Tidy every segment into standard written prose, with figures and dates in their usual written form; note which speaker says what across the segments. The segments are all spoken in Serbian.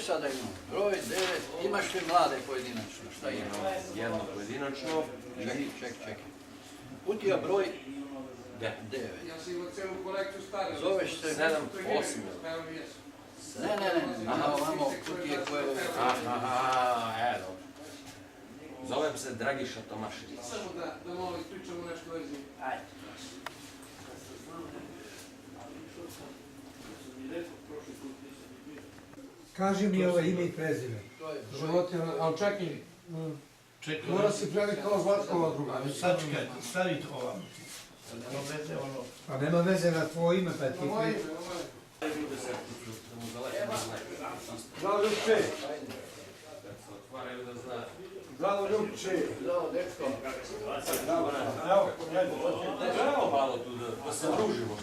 Speaker 1: Sada imamo broj 9, imaš li mlade pojedinačno? Šta ima?
Speaker 2: Jedno pojedinačno.
Speaker 1: Čekaj. Kutija broj 9. Zoveš se
Speaker 2: 7, 8.
Speaker 1: Ne. Aha, ovamo kutije koje...
Speaker 2: Evo. Zovem se Dragiša Tomašević.
Speaker 3: Samo da malo ispričamo nešto vezi.
Speaker 1: Ajde.
Speaker 4: Kaži mi ove ime i prezime.
Speaker 3: Životinja, ali čekaj. Mora se prijaviti kao Zlatkova druga.
Speaker 5: Sad čekajte, stavite ovamo.
Speaker 4: Pa nema veze na tvoje ime, pa ti...
Speaker 3: Moje ime.
Speaker 5: Zdravo Ljubče!
Speaker 2: Otvaraju da zna.
Speaker 5: Zdravo Ljubče!
Speaker 1: Zdravo, dečko.
Speaker 2: Evo malo tu da se družimo.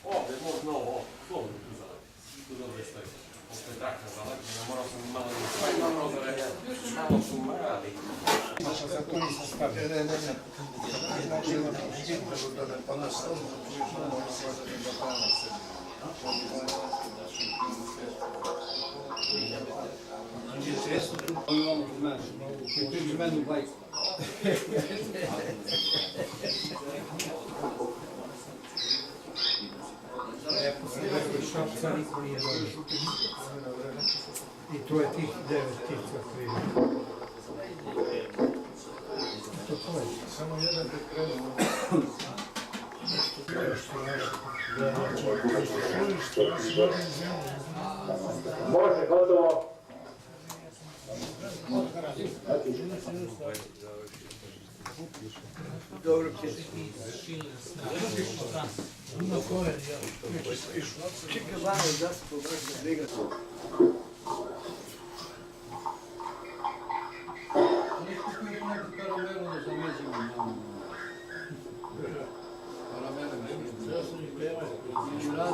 Speaker 2: Ovdje možda ovo, slobodno tu zaleti. Tu dobro stoji. Ovo je trakna zaleti, morao sam malo prozore. Malo su mrali.
Speaker 5: Sad to nisam stavio. Ne. Znači, pa naš sam često tu imamo, znaš, ti priđu meni u bajku.
Speaker 4: Šapca niko nije dobro. I to je tih 9 tica krivi. To je.
Speaker 5: Samo jedan te krenuo.
Speaker 6: Može, gotovo.
Speaker 1: Dobro, čekaj, vano, da se površi briga. Neko koji ima neku karamelu da zamezimo malo. Karamele mi radi.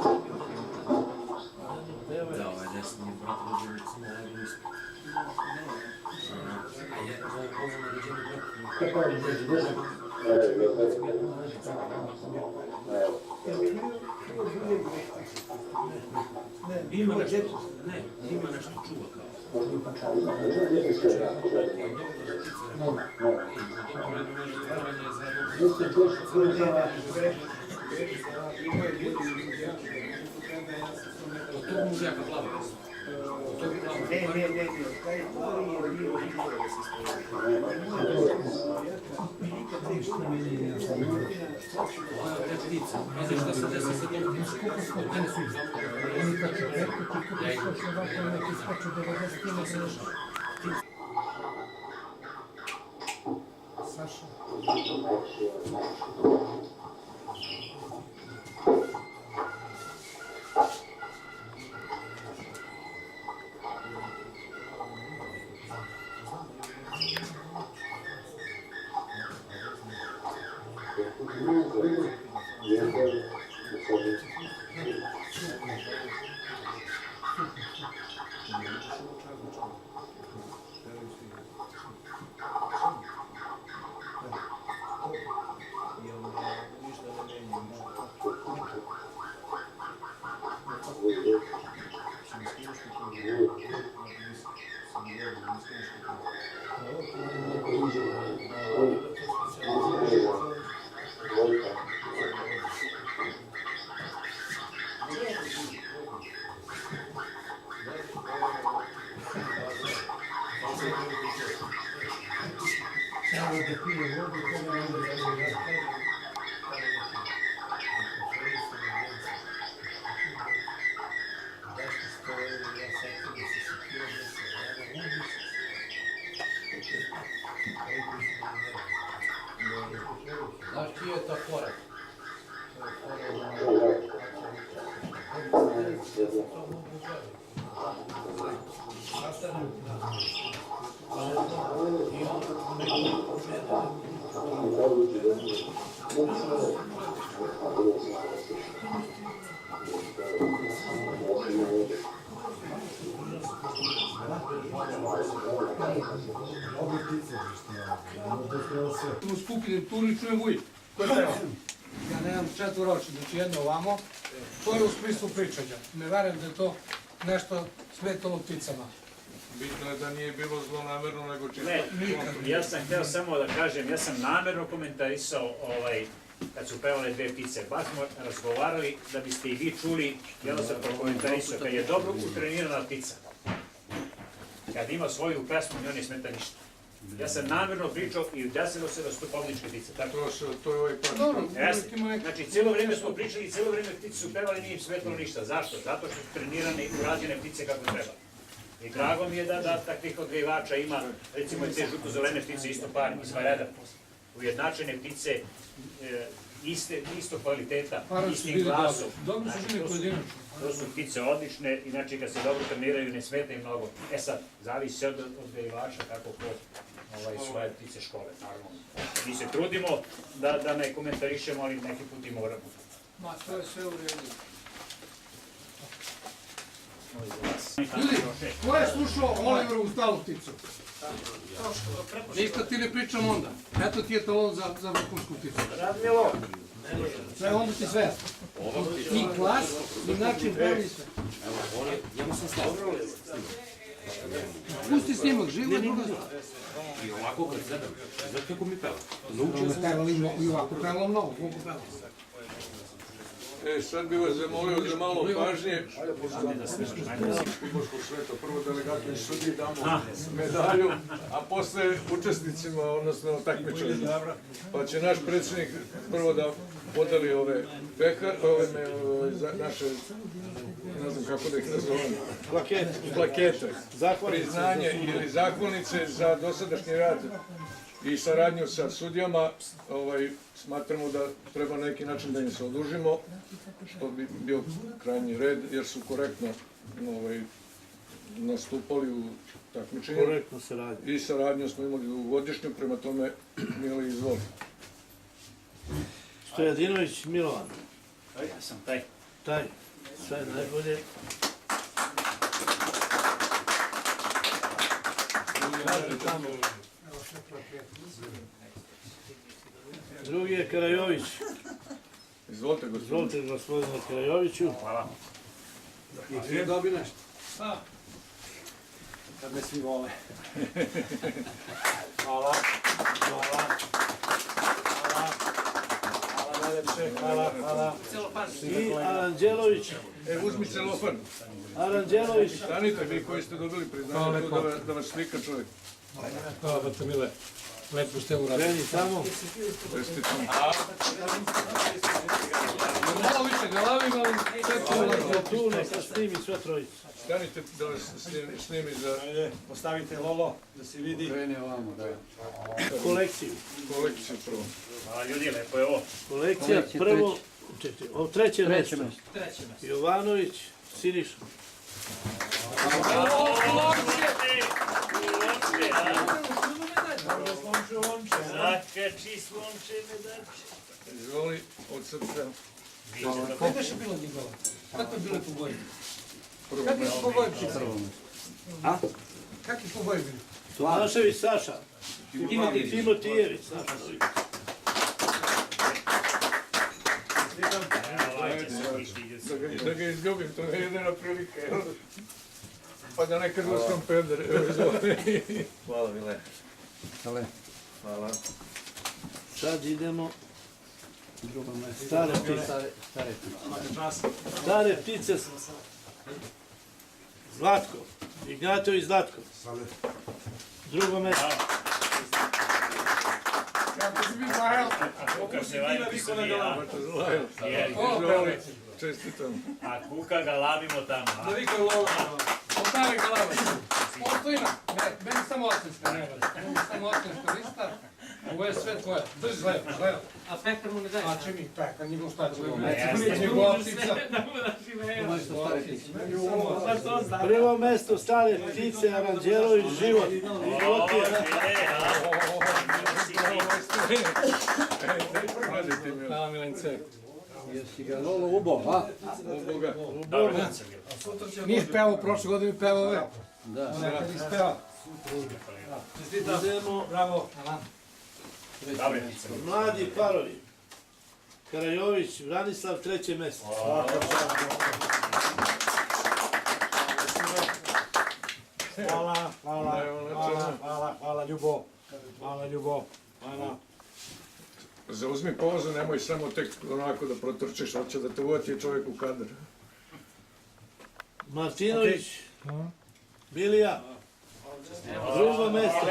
Speaker 2: Da, ovaj desni brat rođe recimo ovaj nismo. A je ovo naređeni brat. Ima nešto, ne, ima nešto čuva kao. To mužjaka plava.
Speaker 4: Ne, taj tvori je bio nikad nešto meni ne znam.
Speaker 2: Ovo je te ptica. Ne znaš šta se desi sa tom pticom. Od mene su zapravo.
Speaker 4: Oni kad će preko, ti kako skoče ovako, neki skoču 90 km. Saša.
Speaker 1: Znaš čiji je to fora?
Speaker 3: U skupini turi čujem ujk. Ko je treba? Ja nemam četvoročni, znači jedno ovamo. To je u smislu pričanja. Ne verujem da je to nešto smetalo pticama.
Speaker 5: Bitno je da nije bilo zlonamerno, nego čisto.
Speaker 7: Ne, ja sam hteo samo da kažem, ja sam namerno komentarisao kad su pevale dve ptice. Baš smo razgovarali da biste i vi čuli, jednostavno komentarisao, kad je dobro utrenirana ptica, kad ima svoju pesmu, njoj ne smeta ništa. Ja sam namerno pričao i desilo se da su to pobedničke ptice.
Speaker 5: To je ovaj pač.
Speaker 7: Znači, cijelo vrijeme smo pričali i cijelo vrijeme ptice su pevali, nije im smetalo ništa. Zašto? Zato što su trenirane i urađene ptice kako treba. I drago mi je da takvih odgajivača ima, recimo i te žuto-zelene ptice, isto par iz Vareda. Ujednačene ptice, isto kvaliteta, istim glasom.
Speaker 3: Dobro su bili pojedinačno.
Speaker 7: To su ptice odlične, inače kad se dobro treniraju ne smeta im mnogo. E sad, zavisi od odgajivača kako ko svoje ptice škole, naravno. Mi se trudimo da ne komentarišemo, ali neki put i moramo.
Speaker 3: Ma, to je sve u redu. Ljudi, ko je slušao Oliverovu stalu pticu? Ništa ti ne pričam onda. Eto ti je talon za vrhunsku pticu.
Speaker 7: Radmilo!
Speaker 3: Sve onda ti sve. I glas, i način pravi sve. Pusti snimak, živo je druga stvar.
Speaker 2: I ovako kad sedam, znaš kako mi peva?
Speaker 3: Naučio sam. I ovako pevalo mnogo, koliko pevalo.
Speaker 5: Sad bih vas zamolio za malo pažnje. Boško Šveto, prvo delegatu i sudiji damo medalju, a posle učesnicima, odnosno takmičarima. Pa će naš predsjednik prvo da podeli ove naše, ne znam kako da ih nazovem, plakete, priznanje ili zahvalnice za dosadašnji rad i saradnju sa sudijama. Smatramo da treba na neki način da im se odužimo, što bi bio krajnji red, jer su korektno nastupali u takmičenju.
Speaker 4: Korektno saradnju.
Speaker 5: I saradnju smo imali u godišnju, prema tome Mili izvoli.
Speaker 4: Stojadinović Milovan.
Speaker 7: Ja sam taj.
Speaker 4: Taj, sve najbolje. Drugi je Karajović.
Speaker 5: Izvolite, gospodine.
Speaker 4: Izvolite, gospodine Karajoviću.
Speaker 7: Hvala.
Speaker 3: I ti dobi nešto. Kad me svi vole.
Speaker 4: Hvala. Hvala. Hvala. Hvala najlepše. Hvala. I Aranđelović.
Speaker 5: Uzmi celofan.
Speaker 4: Aranđelović.
Speaker 5: Stanite vi koji ste dobili priznanje, da vas slika čovjek.
Speaker 3: Hvala, Bata Mile. Lepo ste uradili.
Speaker 4: Kreni tamo.
Speaker 5: Čestitam.
Speaker 3: Malo više glavim, ali sve to uradili.
Speaker 4: Tu neka snimi sve trojice.
Speaker 5: Stanite da vas snimi za
Speaker 8: Postavite Lolo da se vidi.
Speaker 1: Krene ovamo, da.
Speaker 4: Kolekciju.
Speaker 5: kolekciju prvo.
Speaker 7: Hvala ljudi, lepo je ovo.
Speaker 4: Kolekcija prvo, ovo treće mjesto. Jovanović, Siniša.
Speaker 7: Zakači slonče medače.
Speaker 5: Izvoli, od srca.
Speaker 3: Kako je bilo njegova? Kako je bilo po boji?
Speaker 5: Prvo
Speaker 3: Kako je
Speaker 5: mesto.
Speaker 3: po boji ptica? Kako je po boji bili?
Speaker 4: Tomašević Saša. Timotijević Saša.
Speaker 5: Da ga izljubim, to je jedina prilika. Pa da ne kažu sam peder.
Speaker 8: Hvala Mile. Hvala.
Speaker 4: Sad idemo stare ptice. Stare ptice. Zlatko. Ignjatović Zlatko. Drugo mjesto.
Speaker 7: Kuka se vadi sudija.
Speaker 5: Izvoli, čestitam.
Speaker 7: A kuka ga lavimo tamo.
Speaker 3: Da vikaju lovo. Ostavi ga lava. Ostojina. Meni samo osinska ne vada. Meni samo osinska lista. Ovo je sve tvoje. Drži lepo, lepo.
Speaker 9: A pekar mu ne daje?
Speaker 3: A će mi pekar, njegov šta će ovo.
Speaker 9: Njegova
Speaker 3: ptica.
Speaker 4: Prvo mjesto stare ptice Aranđelović Život.
Speaker 3: Hvala Milence.
Speaker 1: Jesi ga Lolo ubo, a?
Speaker 5: Boga.
Speaker 3: Nije pevao prošle godine, pevao ove.
Speaker 1: Da.
Speaker 3: Nekad ispeva.
Speaker 4: Idemo
Speaker 3: Bravo.
Speaker 4: mladi parovi. Karajović, Vranislav, treće mjesto.
Speaker 8: Hvala, hvala, hvala, Ljubo. Hvala, Ljubo. Hvala.
Speaker 5: Zauzmi povozu, nemoj samo tek onako da protrčiš, hoće da te uvati čovjek u kadar.
Speaker 8: Martinović, Bilija, drugo mesto.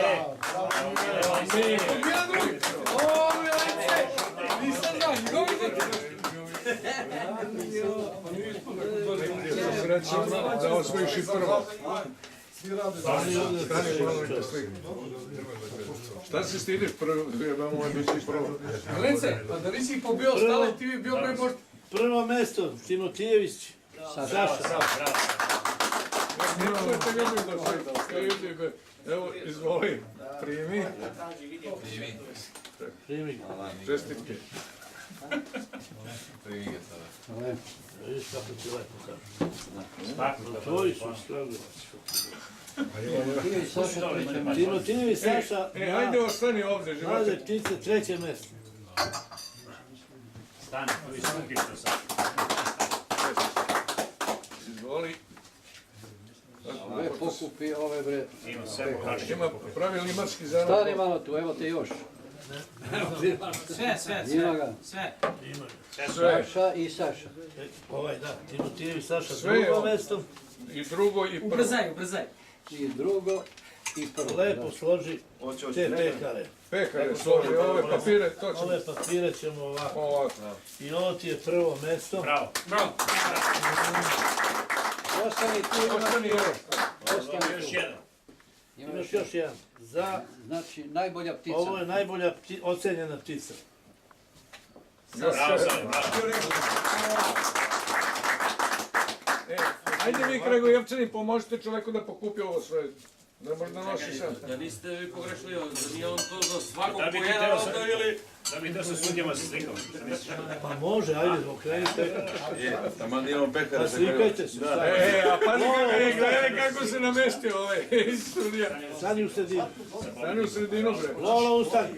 Speaker 3: Jedan drugi. O, Milice! Nisam znao, govorite.
Speaker 5: Srećan da osvojiš i prvo. Šta se stidiš prvo? Jebamo ovaj bići prvo.
Speaker 3: Milence, pa da nisi ih pobio stale, ti bi bio prvi možda.
Speaker 8: Prvo mesto, Timotijević, Saša.
Speaker 5: Čujete ljudi da se, evo, izvoli, primi.
Speaker 8: Primi.
Speaker 5: Čestitke.
Speaker 8: Vidiš kako ti lepo kažu. Tvoji su skrovi. Timotijević, Saša,
Speaker 5: Ajde, ostani ovdje,
Speaker 8: mlade
Speaker 5: živote.
Speaker 8: ptice, treće mesto.
Speaker 7: Stani, koji skupi što sam.
Speaker 5: Izvoli.
Speaker 1: Ove pokupi, ove bre.
Speaker 7: Ima sve bohače.
Speaker 5: Ima pravi limarski zanat.
Speaker 1: Stani malo tu, evo te još.
Speaker 9: Sve.
Speaker 1: Ima ga.
Speaker 9: Sve.
Speaker 5: Sve.
Speaker 1: Saša i Saša.
Speaker 8: Ovaj, da, Timotijević, Saša,
Speaker 5: Sve je
Speaker 8: drugo
Speaker 5: ovo.
Speaker 8: mesto.
Speaker 5: I drugo i prvo.
Speaker 9: Ubrzaj.
Speaker 1: I drugo i prvo.
Speaker 8: Lepo složi te pekare.
Speaker 5: Pekare složi, ove papire, to ćemo.
Speaker 8: Ove papire ćemo ovako.
Speaker 5: Ovako.
Speaker 8: I ovo ti je prvo mesto.
Speaker 7: Bravo.
Speaker 1: Ostani tu,
Speaker 5: Ostani ovo.
Speaker 1: ostani
Speaker 7: Još
Speaker 1: tu.
Speaker 7: jedan.
Speaker 8: Imaš još jedan.
Speaker 1: Znači, najbolja ptica.
Speaker 8: Ovo je najbolja ocenjena ptica.
Speaker 7: Bravo, Zoli, bravo.
Speaker 5: Ajde vi, Kragujevčani, pomožite čoveku da pokupi ovo sve. Ne može da nosi sad.
Speaker 2: Da niste vi pogrešili, da nije on to za svakog
Speaker 7: Da bi ti
Speaker 2: pojena
Speaker 7: teo
Speaker 2: onda ili...
Speaker 7: Da bi to sa sudjama se slikao. Šta misliš?
Speaker 8: Pa može, ajde, okrenite.
Speaker 6: Taman imamo pekara
Speaker 8: Pa slikajte se.
Speaker 5: A pazi gledaj kako se namestio ovaj studija.
Speaker 8: Stani u sredinu.
Speaker 5: Stani u sredinu, bre.
Speaker 8: Lolo, ustani.